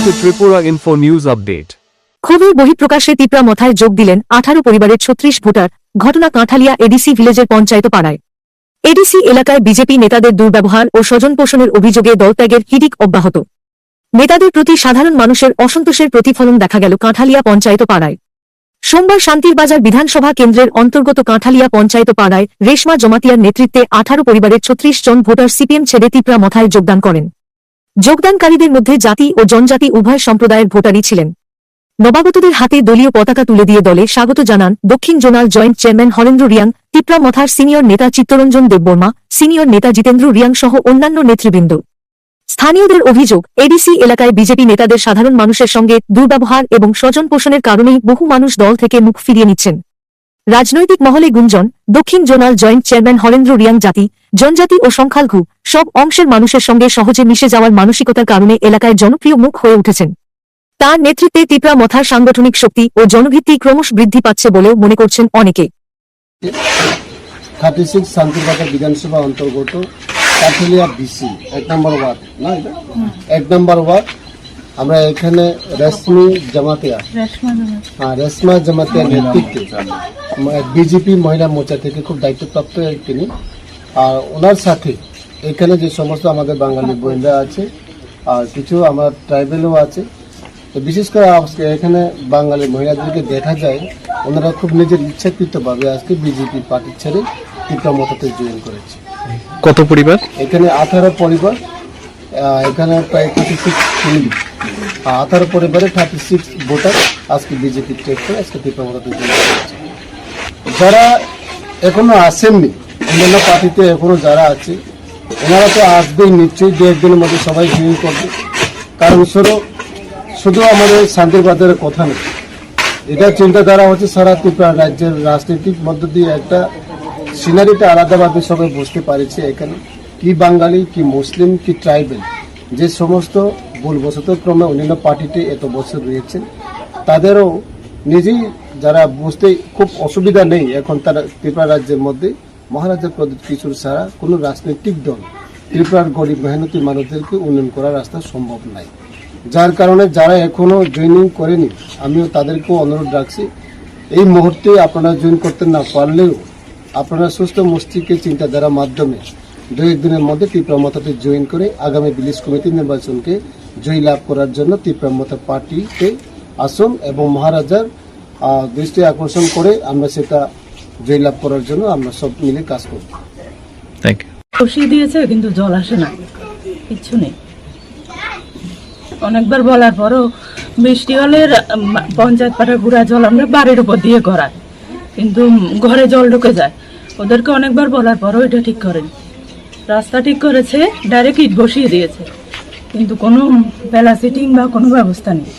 to Tripura Info News Update. ক্ষোভের বহিঃপ্রকাশে তিপ্রা মথায় যোগ দিলেন 18 পরিবারের 36 ভোটার। ঘটনা কাঁঠালিয়া এডিসি ভিলেজের পঞ্চায়েত পাড়ায়। এডিসি এলাকায় বিজেপি নেতাদের দুর্ব্যবহার ও স্বজনপোষণের অভিযোগে দলত্যাগের হিড়িক অব্যাহত। নেতাদের প্রতি সাধারণ মানুষের অসন্তোষের প্রতিফলন দেখা গেল কাঁঠালিয়া পঞ্চায়েত পাড়ায়। সোমবার শান্তিরবাজার বিধানসভা কেন্দ্রের অন্তর্গত কাঁঠালিয়া পঞ্চায়েত পাড়ায় রেশমা জমাতিয়ার নেতৃত্বে 18 পরিবারের 36 জন ভোটার সিপিএম ছেড়ে তিপ্রা মথায় যোগদান করেন। যোগদানকারীদের মধ্যে জাতি ও জনজাতি উভয় সম্প্রদায়ের ভোটারই ছিলেন। নবাগতদের হাতে দলীয় পতাকা তুলে দিয়ে দলে স্বাগত জানান দক্ষিণ zonal joint chairman Harendra Reang, Tipra মথার সিনিয়র নেতা চিত্তরঞ্জন দেববর্মা, সিনিয়র নেতা জিতেন্দ্র রিয়াং সহ অন্যান্য নেতৃবৃন্দ। স্থানীয়দের অভিযোগ, এডিসি এলাকায় বিজেপি নেতাদের সাধারণ মানুষের সঙ্গে দুর্ব্যবহার এবং স্বজন পোষণের কারণেই বহু মানুষ দল থেকে মুখ ফিরিয়ে নিচ্ছেন। রাজনৈতিক মহলে গুঞ্জন, দক্ষিণ zonal joint chairman Harendra Reang জাতি, জনজাতি ও সংখ্যালঘু সব অংশের মানুষের সঙ্গে সহজে মিশে যাওয়ার মানসিকতার কারণে এলাকায় জনপ্রিয় মুখ হয়ে উঠেছেন। তার নেতৃত্বে তিপ্রা মথার সাংগঠনিক শক্তি ও জনভিত্তি ক্রমশ বৃদ্ধি পাচ্ছে বলেও মনে করছেন অনেকে। 36 শান্তিরবাজার বিধানসভা অন্তর্গত কাঁঠালিয়া বিসি 1 নম্বর ওয়ার্ড, না এটা 1 নম্বর ওয়ার্ড। আমরা এখানে রেশমা জমাতিয়া নেতৃত্বে বিজেপি মহিলা মোর্চা থেকে খুব দায়িত্বপ্রাপ্ত তিনি, আর ওনার সাথে এখানে যে সমস্ত আমাদের বাঙালি বোনেরা আছে আর কিছু আমার ট্রাইবেলও আছে, তো বিশেষ করে আজকে এখানে বাঙালি মহিলাদেরকে দেখা যায় ওনারা খুব নিজের ইচ্ছাকৃতভাবে আজকে বিজেপি পার্টি ছেড়ে তিপ্রা মথাতে জয়েন করেছে। কত পরিবার? এখানে 18 পরিবার, এখানে প্রায় 36 ফ্যামিলি, 18 পরিবারে 36 ভোটার আজকে বিজেপি টেক করে আজকে তিপ্রা মথাতে জয়েন করেছে। যারা এখনো আসেননি অন্যান্য পার্টিতে এখনো যারা আছে ওনারা তো আসবেই নিশ্চয়ই, 2 একদিনের মধ্যে সবাই জয়েন করবে। কারণ শুধু আমাদের শান্তিরবাজারের কথা নেই, এটা চিন্তাধারা হচ্ছে সারা ত্রিপুরা রাজ্যের রাজনৈতিক মধ্য দিয়ে একটা সিনারিটা আলাদাভাবে সবাই বুঝতে পারছে এখানে কি বাঙালি, কি মুসলিম, কি ট্রাইবেল, যে সমস্ত ভুলবশত ক্রমে অন্যান্য পার্টিতে এত বছর রয়েছেন তাদেরও নিজেই যারা বুঝতে খুব অসুবিধা নেই। এখন তারা ত্রিপুরা রাজ্যের মধ্যে মহারাজা প্রদীপ কিশোর ছাড়া কোনো রাজনৈতিক দল ত্রিপুরার গরিব মেহনতি মানুষদেরকে উন্নয়ন করার রাস্তা সম্ভব নাই। যার কারণে যারা এখনো জয়েনিং করেনি আমিও তাদেরকেও অনুরোধ রাখছি, এই মুহূর্তে আপনারা জয়েন করতে না পারলেও আপনারা সুস্থ মস্তিষ্কের চিন্তাধারার মাধ্যমে 2 দিনের মধ্যে তিপ্রা মথাতে জয়েন করে আগামী ভিলেজ কমিটি নির্বাচনকে জয় লাভ করার জন্য তিপ্রা মথা পার্টিতে আসুন এবং মহারাজার দৃষ্টি আকর্ষণ করে আমরা সেটা জয় লাভ করার জন্য আমরা সব মিলে কাজ করব। Thank you. বসিয়ে দিয়েছে কিন্তু জল আসে না, কিচ্ছু নেই। অনেকবার বলার পরও বৃষ্টি হলে পঞ্চায়েত পাড়ার গুড়া জল আমরা বাড়ির উপর দিয়ে করাই, কিন্তু ঘরে জল ঢুকে যায়। ওদেরকে অনেকবার বলার পরও এটা ঠিক করেনি। রাস্তা ঠিক করেছে, ডাইরেক্ট ইট বসিয়ে দিয়েছে, কিন্তু কোনো বেলা সিটিং বা কোনো ব্যবস্থা নেই।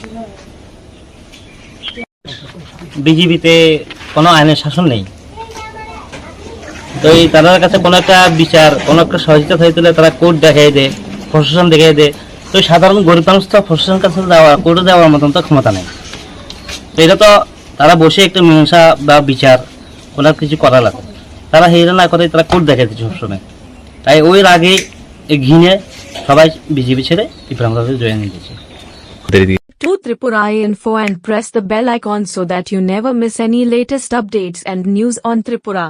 বিজেপিতে কোনো আইনের শাসন নেই, তো এই তাদের কাছে কোনো একটা বিচার, কোনো একটা সহযোগিতা হয়ে তুলে তারা কোর্ট দেখাই দেয়, প্রশাসন দেখাই দেয়। তো সাধারণ গরিব মানুষ তো প্রশাসনের কাছে যাওয়া, কোর্টে যাওয়ার মতন তো ক্ষমতা নেই। তো এটা তো তারা বসে একটা মীমাংসা বা বিচার কোনো কিছু করা লাগে, তারা হেরে না করে তারা কোর্ট দেখাই দিচ্ছে সবসময়। তাই ওই আগে ঘিনে সবাই বিজেপি ছেড়ে ত্রিপুরা মথাতে জয়েন দিয়েছে। To Tripura Info and press the bell icon so that you never miss any latest updates and news on Tripura.